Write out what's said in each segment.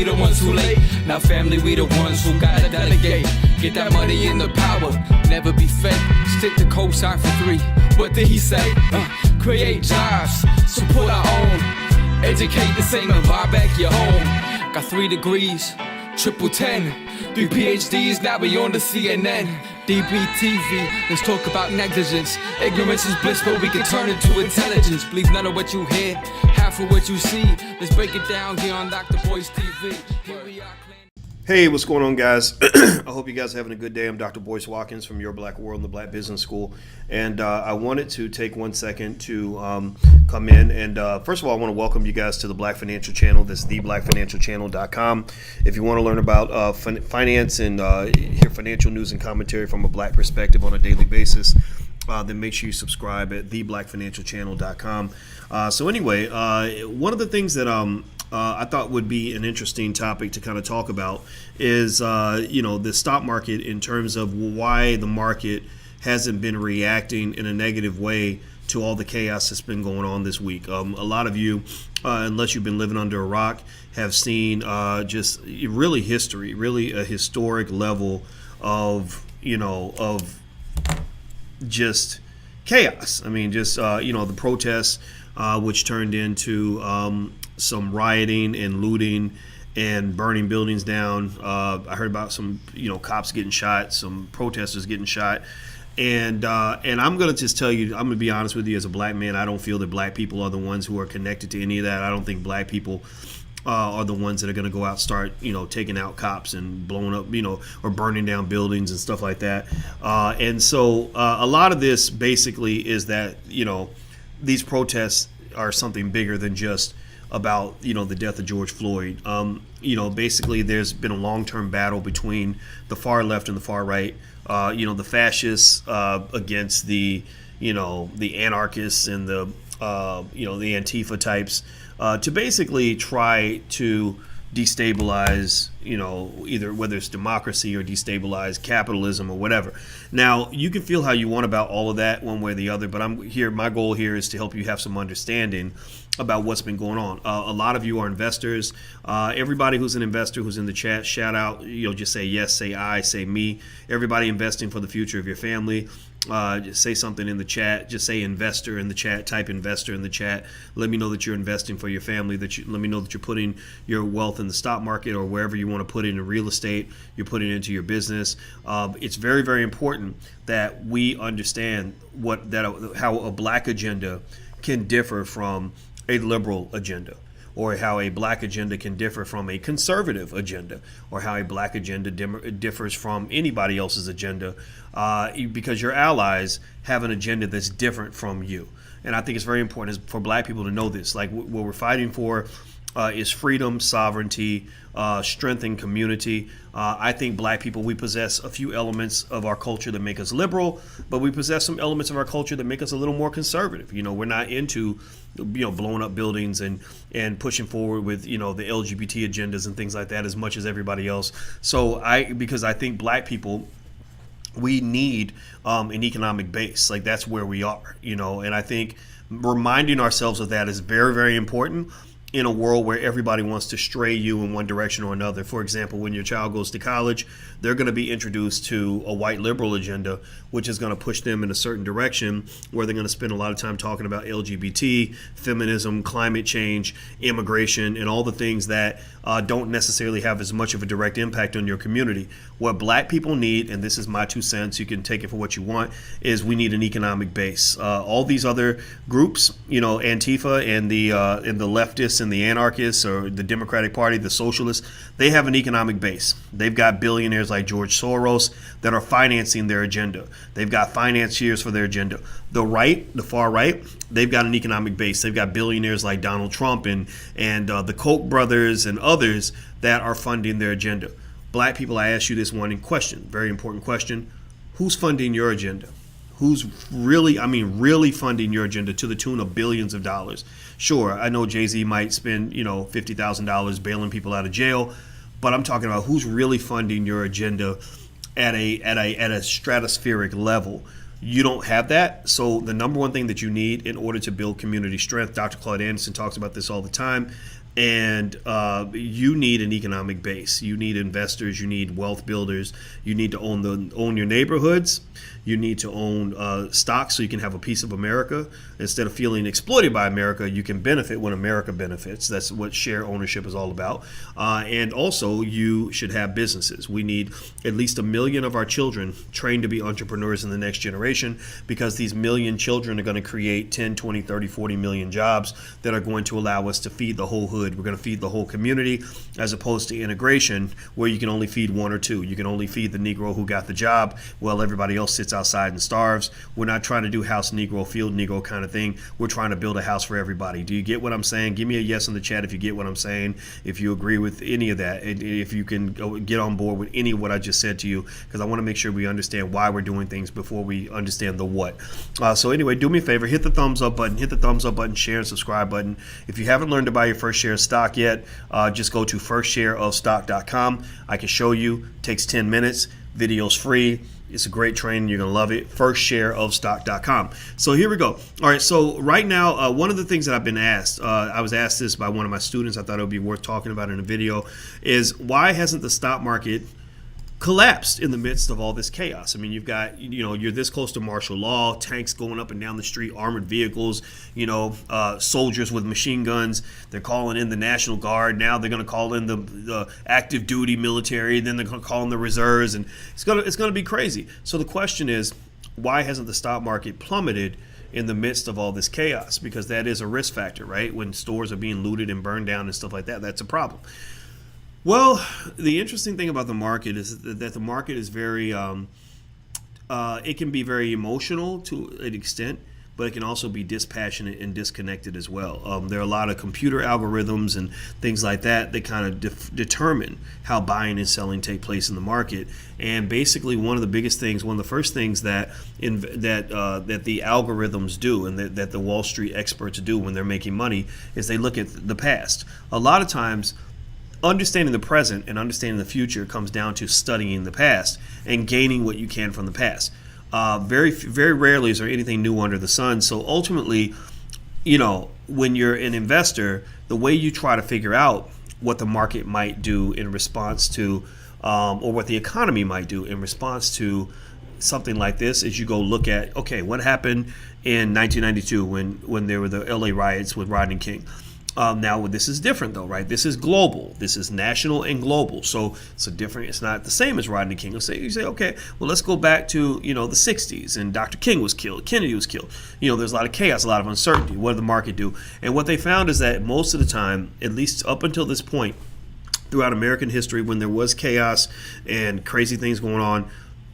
we the ones who late. Now family, we the ones who gotta delegate. Get that money in the power, never be fake. Stick to cosign for 3. What did he say? Create jobs, support our own. Educate the same and buy back your home. Got 3 degrees, triple 10. 3 PhDs, now we on the CNN. DBTV, let's talk about negligence. Ignorance is bliss, but we can turn it to intelligence. Believe none of what you hear, half of what you see. Let's break it down here on Dr. Boyce TV. Here we are. Hey, what's going on, guys? I hope you guys are having a good day. I'm Dr. Boyce Watkins from Your Black World and the Black Business School. And I wanted to take 1 second to come in. And first of all, I want to welcome you guys to the Black Financial Channel. This is theblackfinancialchannel.com. If you want to learn about finance and hear financial news and commentary from a black perspective on a daily basis, then make sure you subscribe at theblackfinancialchannel.com. So anyway, one of the things that I thought would be an interesting topic to kind of talk about is, the stock market in terms of why the market hasn't been reacting in a negative way to all the chaos that's been going on this week. A lot of you, unless you've been living under a rock, have seen just really a historic level of just chaos. I mean, just, the protests, which turned into some rioting and looting and burning buildings down. I heard about some, cops getting shot, some protesters getting shot. And I'm going to just tell you, I'm going to be honest with you, as a black man, I don't feel that black people are the ones who are connected to any of that. I don't think black people are the ones that are going to go out and start, taking out cops and blowing up, or burning down buildings and stuff like that. And so a lot of this basically is that, these protests are something bigger than just about, the death of George Floyd. Basically there's been a long-term battle between the far left and the far right, the fascists against the anarchists and the Antifa types, to basically try to destabilize, either whether it's democracy or destabilize capitalism or whatever. Now, you can feel how you want about all of that one way or the other, but my goal here is to help you have some understanding about what's been going on. A lot of you are investors. Everybody who's an investor who's in the chat, shout out, just say yes, say I, say me. Everybody investing for the future of your family. Just say something in the chat. Just say investor in the chat. Type investor in the chat. Let me know that you're investing for your family. Let me know that you're putting your wealth in the stock market or wherever you want to put it in real estate. You're putting it into your business. It's very, very important that we understand how a black agenda can differ from a liberal agenda, or how a black agenda can differ from a conservative agenda, or how a black agenda differs from anybody else's agenda, because your allies have an agenda that's different from you. And I think it's very important for black people to know this. Like, what we're fighting for is freedom, sovereignty, strength, and community. I think black people, we possess a few elements of our culture that make us liberal, but we possess some elements of our culture that make us a little more conservative. We're not into blowing up buildings and pushing forward with the LGBT agendas and things like that as much as everybody else. So because I think black people, we need an economic base. Like, that's where we are, and I think reminding ourselves of that is very, very important in a world where everybody wants to stray you in one direction or another. For example, when your child goes to college, they're going to be introduced to a white liberal agenda, which is going to push them in a certain direction, where they're going to spend a lot of time talking about LGBT, feminism, climate change, immigration, and all the things that don't necessarily have as much of a direct impact on your community. What black people need, and this is my 2 cents, you can take it for what you want, is we need an economic base. All these other groups, Antifa and the leftists and the anarchists, or the Democratic Party, the socialists, they have an economic base. They've got billionaires like George Soros that are financing their agenda. They've got financiers for their agenda. The right, the far right, they've got an economic base. They've got billionaires like Donald Trump and the Koch brothers and others that are funding their agenda. Black people, I ask you this one question, very important question. Who's funding your agenda? Who's really funding your agenda to the tune of billions of dollars? Sure, I know Jay-Z might spend, $50,000 bailing people out of jail, but I'm talking about who's really funding your agenda at a stratospheric level. You don't have that. So the number one thing that you need in order to build community strength, Dr. Claude Anderson talks about this all the time, And you need an economic base. You need investors. You need wealth builders. You need to own your neighborhoods. You need to own stocks so you can have a piece of America. Instead of feeling exploited by America, you can benefit when America benefits. That's what share ownership is all about. And also, you should have businesses. We need at least 1 million of our children trained to be entrepreneurs in the next generation, because these million children are going to create 10, 20, 30, 40 million jobs that are going to allow us to feed the whole hood. We're going to feed the whole community, as opposed to integration, where you can only feed one or two. You can only feed the Negro who got the job while everybody else sits outside and starves. We're not trying to do house Negro, field Negro kind of thing. We're trying to build a house for everybody. Do you get what I'm saying? Give me a yes in the chat if you get what I'm saying, if you agree with any of that, and if you can get on board with any of what I just said to you, because I want to make sure we understand why we're doing things before we understand the what. So anyway, do me a favor, hit the thumbs up button, share and subscribe button. If you haven't learned to buy your first share of stock yet, just go to firstshareofstock.com. I can show you. Takes 10 minutes. Video's free. It's a great training. You're going to love it. Firstshareofstock.com. So here we go. All right. So right now, one of the things that I've been asked, I was asked this by one of my students. I thought it would be worth talking about in a video, is why hasn't the stock market collapsed in the midst of all this chaos? I mean, you've got, you're this close to martial law, tanks going up and down the street, armored vehicles, soldiers with machine guns. They're calling in the National Guard. Now they're going to call in the active duty military. Then they're going to call in the reserves, and it's going to be crazy. So the question is, why hasn't the stock market plummeted in the midst of all this chaos? Because that is a risk factor, right? When stores are being looted and burned down and stuff like that, that's a problem. Well, the interesting thing about the market is that the market is very, it can be very emotional to an extent, but it can also be dispassionate and disconnected as well. There are a lot of computer algorithms and things like that that kind of determine how buying and selling take place in the market. And basically, one of the first things that the algorithms do, and that the Wall Street experts do when they're making money, is they look at the past. A lot of times, understanding the present and understanding the future comes down to studying the past and gaining what you can from the past. Very, very rarely is there anything new under the sun. So ultimately, when you're an investor, the way you try to figure out what the market might do in response to, or what the economy might do in response to something like this, is you go look at, okay, what happened in 1992 when there were the LA riots with Rodney King. Now this is different though, right? This is global. This is national and global. So it's not the same as Rodney King. You say, okay, well, let's go back to, the 60s, and Dr. King was killed, Kennedy was killed. There's a lot of chaos, a lot of uncertainty. What did the market do? And what they found is that most of the time, at least up until this point, throughout American history, when there was chaos and crazy things going on,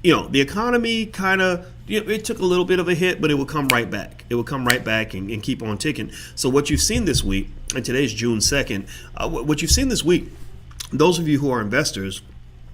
the economy kind of, it took a little bit of a hit, but it would come right back. It would come right back and keep on ticking. So what you've seen this week, and today's June 2nd, what you've seen this week, those of you who are investors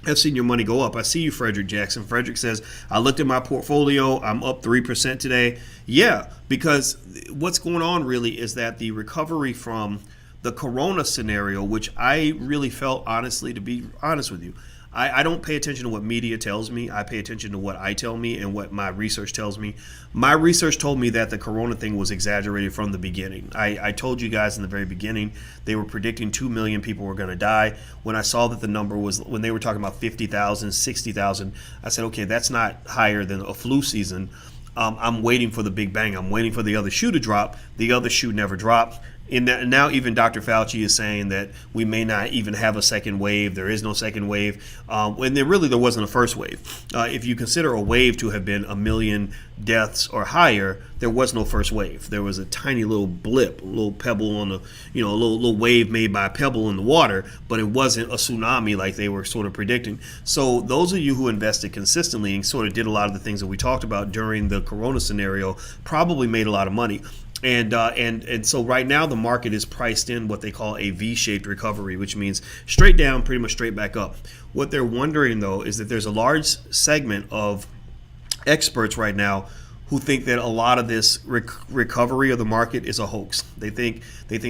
have seen your money go up. I see you, Frederick Jackson. Frederick says, I looked at my portfolio. I'm up 3% today. Yeah, because what's going on really is that the recovery from the corona scenario, which I really felt, honestly, to be honest with you, I don't pay attention to what media tells me. I pay attention to what I tell me and what my research tells me. My research told me that the corona thing was exaggerated from the beginning. I told you guys in the very beginning they were predicting 2 million people were going to die. When I saw that the number was, when they were talking about 50,000, 60,000, I said, okay, that's not higher than a flu season. I'm waiting for the big bang. I'm waiting for the other shoe to drop. The other shoe never dropped. And now even Dr. Fauci is saying that we may not even have a second wave. There is no second wave. And there wasn't a first wave. If you consider a wave to have been 1 million deaths or higher, there was no first wave. There was a tiny little blip, a little pebble on the, a little wave made by a pebble in the water, but it wasn't a tsunami like they were sort of predicting. So those of you who invested consistently and sort of did a lot of the things that we talked about during the corona scenario probably made a lot of money. And so right now the market is priced in what they call a V-shaped recovery, which means straight down, pretty much straight back up. What they're wondering though is that there's a large segment of experts right now who think that a lot of this recovery of the market is a hoax. They think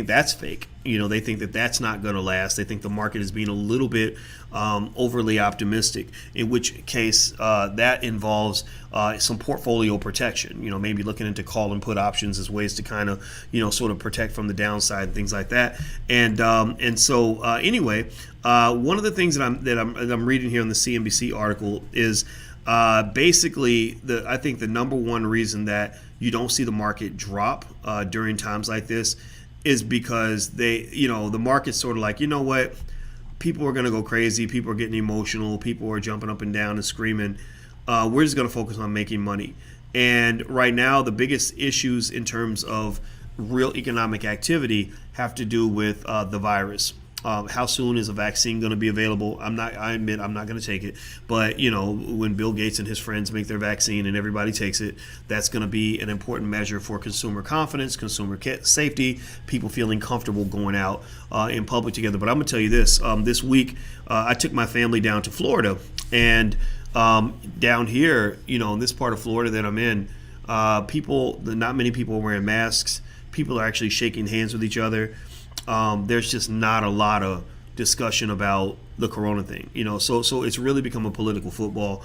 that's fake. They think that that's not going to last. They think the market is being a little bit overly optimistic, in which case that involves some portfolio protection. Maybe looking into call and put options as ways to kind of, sort of protect from the downside and things like that. And so anyway, one of the things that I'm reading here in the CNBC article is basically I think the number one reason that you don't see the market drop during times like this is because the market's sort of like, what, people are going to go crazy, people are getting emotional, people are jumping up and down and screaming. We're just going to focus on making money. And right now, the biggest issues in terms of real economic activity have to do with the virus. How soon is a vaccine going to be available? I admit I'm not going to take it. But, when Bill Gates and his friends make their vaccine and everybody takes it, that's going to be an important measure for consumer confidence, consumer safety, people feeling comfortable going out in public together. But I'm going to tell you this. This week, I took my family down to Florida. And down here, in this part of Florida that I'm in, not many people are wearing masks. People are actually shaking hands with each other. There's just not a lot of discussion about the corona thing, so it's really become a political football,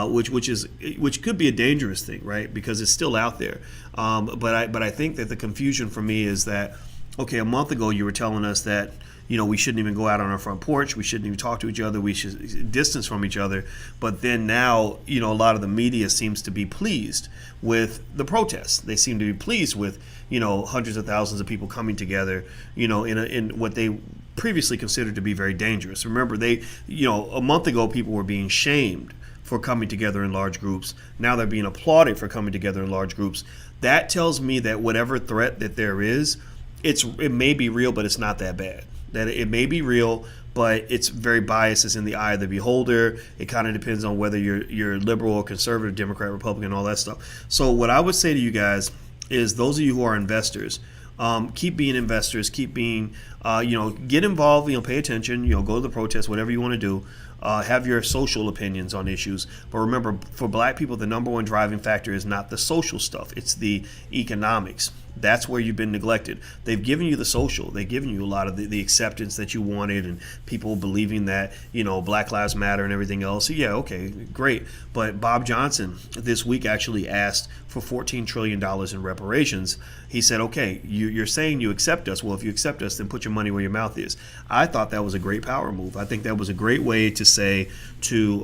which could be a dangerous thing, right? Because it's still out there. But I think that the confusion for me is that, okay, a month ago you were telling us that, we shouldn't even go out on our front porch. We shouldn't even talk to each other. We should distance from each other. But then now, a lot of the media seems to be pleased with the protests. They seem to be pleased with, hundreds of thousands of people coming together, in what they previously considered to be very dangerous. Remember, a month ago, people were being shamed for coming together in large groups. Now they're being applauded for coming together in large groups. That tells me that whatever threat that there is, it may be real, but it's not that bad. That it may be real, but it's very biased. It's in the eye of the beholder. It kind of depends on whether you're liberal or conservative, Democrat, Republican, all that stuff. So what I would say to you guys is, those of you who are investors, keep being investors, keep being, get involved, pay attention, go to the protests, whatever you want to do. Have your social opinions on issues. But remember, for black people, the number one driving factor is not the social stuff. It's the economics. That's where you've been neglected. They've given you the social. They've given you a lot of the acceptance that you wanted, and people believing that, Black Lives Matter and everything else. Yeah, okay, great. But Bob Johnson this week actually asked for $14 trillion in reparations. He said, okay, you're saying you accept us. Well, if you accept us, then put your money where your mouth is. I thought that was a great power move. I think that was a great way to say to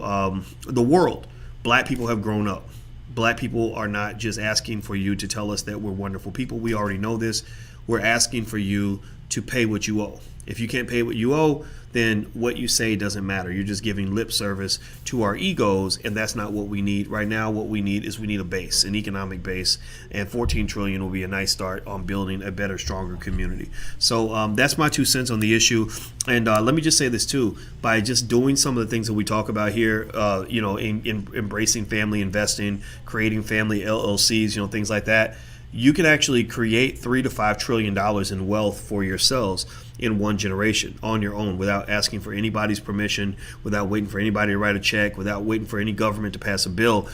the world, black people have grown up. Black people are not just asking for you to tell us that we're wonderful people. We already know this. We're asking for you to pay what you owe. If you can't pay what you owe, then what you say doesn't matter. You're just giving lip service to our egos, and that's not what we need. Right now, what we need is a base, an economic base, and $14 trillion will be a nice start on building a better, stronger community. So that's my 2 cents on the issue. And let me just say this too: by just doing some of the things that we talk about here, in embracing family investing, creating family LLCs, things like that, you can actually create $3 to $5 trillion in wealth for yourselves in one generation on your own, without asking for anybody's permission, without waiting for anybody to write a check, without waiting for any government to pass a bill.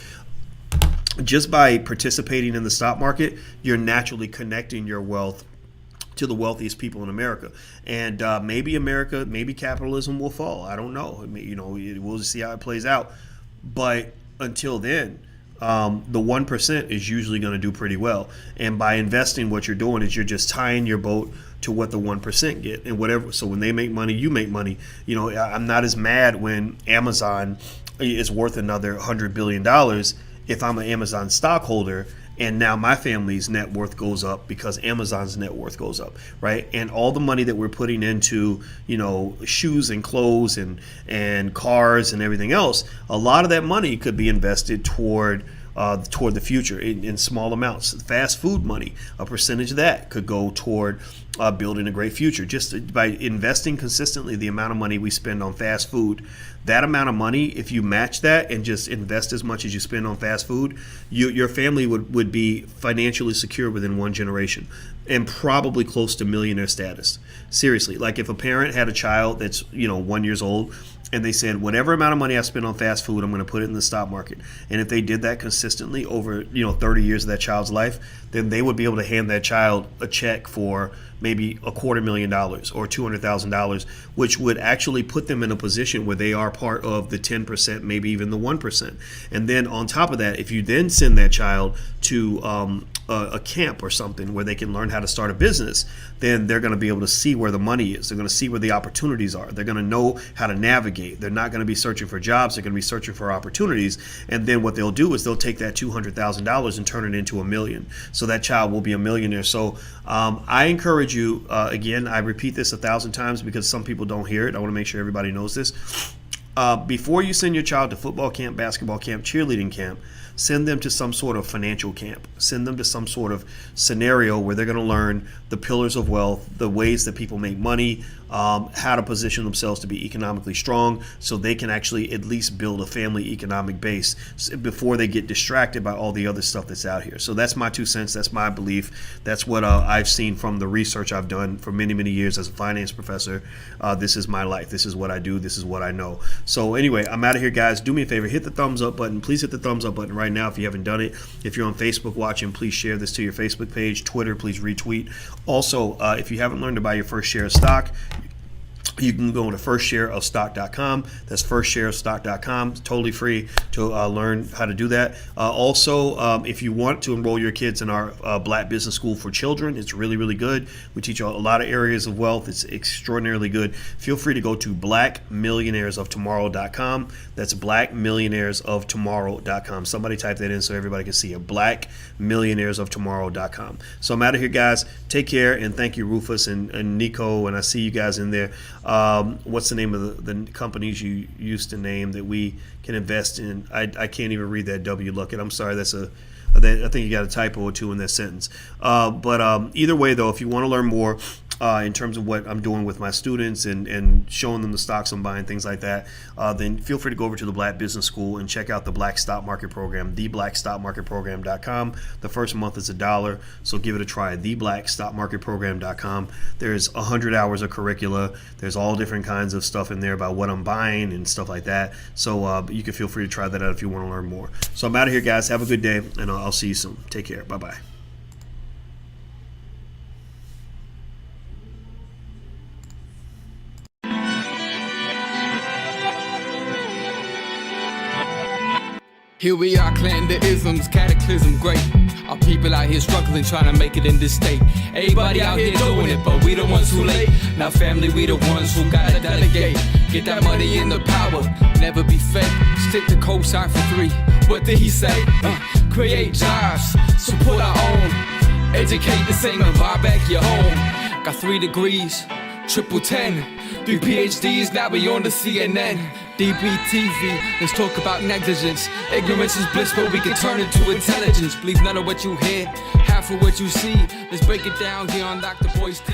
Just by participating in the stock market, you're naturally connecting your wealth to the wealthiest people in America. And maybe capitalism will fall. I don't know. We'll just see how it plays out. But until then, the 1% is usually going to do pretty well. And by investing, what you're doing is you're just tying your boat to what the 1% get, and whatever. So when they make money, you make money. I'm not as mad when Amazon is worth another $100 billion if I'm an Amazon stockholder, and now my family's net worth goes up because Amazon's net worth goes up, right? And all the money that we're putting into, shoes and clothes and cars and everything else, a lot of that money could be invested toward the future in small amounts. Fast food money, a percentage of that could go toward building a great future. Just by investing consistently the amount of money we spend on fast food, that amount of money, if you match that and just invest as much as you spend on fast food, your family would be financially secure within one generation, and probably close to millionaire status. Seriously, like if a parent had a child that's 1 year old and they said, whatever amount of money I spend on fast food, I'm going to put it in the stock market. And if they did that consistently over 30 years of that child's life, then they would be able to hand that child a check for maybe $250,000 or $200,000, which would actually put them in a position where they are part of the 10%, maybe even the 1%. And then on top of that, if you then send that child to a camp or something where they can learn how to start a business, then they're going to be able to see where the money is. They're going to see where the opportunities are. They're going to know how to navigate. They're not going to be searching for jobs. They're going to be searching for opportunities. And then what they'll do is they'll take that $200,000 and turn it into $1 million. So that child will be a millionaire. So I encourage you, again, I repeat this 1,000 times because some people don't hear it. I want to make sure everybody knows this. Before you send your child to football camp, basketball camp, cheerleading camp, send them to some sort of financial camp. Send them to some sort of scenario where they're going to learn the pillars of wealth, the ways that people make money, how to position themselves to be economically strong so they can actually at least build a family economic base before they get distracted by all the other stuff that's out here. So that's my 2 cents. That's my belief. That's what I've seen from the research I've done for many, many years as a finance professor. This is my life. This is what I do. This is what I know. So anyway, I'm out of here, guys. Do me a favor. Hit the thumbs up button. Please hit the thumbs up button right now if you haven't done it. If you're on Facebook watching, please share this to your Facebook page. Twitter, please retweet. Also, if you haven't learned to buy your first share of stock, you can go to firstshareofstock.com. That's firstshareofstock.com. It's totally free to learn how to do that. Also, if you want to enroll your kids in our Black Business School for Children, it's really, really good. We teach a lot of areas of wealth. It's extraordinarily good. Feel free to go to blackmillionairesoftomorrow.com. That's blackmillionairesoftomorrow.com. Somebody type that in so everybody can see it. blackmillionairesoftomorrow.com. So I'm out of here, guys. Take care, and thank you, Rufus and Nico, and I see you guys in there. What's the name of the companies you used to name that we can invest in? I can't even read that, W. Luckett. I'm sorry. I think you got a typo or two in that sentence. But either way, though, if you want to learn more in terms of what I'm doing with my students and showing them the stocks I'm buying, things like that, then feel free to go over to the Black Business School and check out the Black Stock Market Program, theblackstockmarketprogram.com. The first month is $1, so give it a try, theblackstockmarketprogram.com. There's 100 hours of curricula. There's all different kinds of stuff in there about what I'm buying and stuff like that. So you can feel free to try that out if you want to learn more. So I'm out of here, guys. Have a good day, and I'll see you soon. Take care. Bye-bye. Here we are, clan the isms, cataclysm great. Our people out here struggling, trying to make it in this state. Everybody out here doing it, but we the ones who late. Now family, we the ones who gotta delegate. Get that money in the power, never be fake. Stick to cosign for 3. What did he say? Create jobs, support our own. Educate the same and buy back your home. Got 3 degrees, triple 10. 3 PhDs, now we on the CNN. DBTV, let's talk about negligence. Ignorance is bliss, but we can turn it to intelligence. Believe none of what you hear, half of what you see. Let's break it down here on Dr. Boy's TV.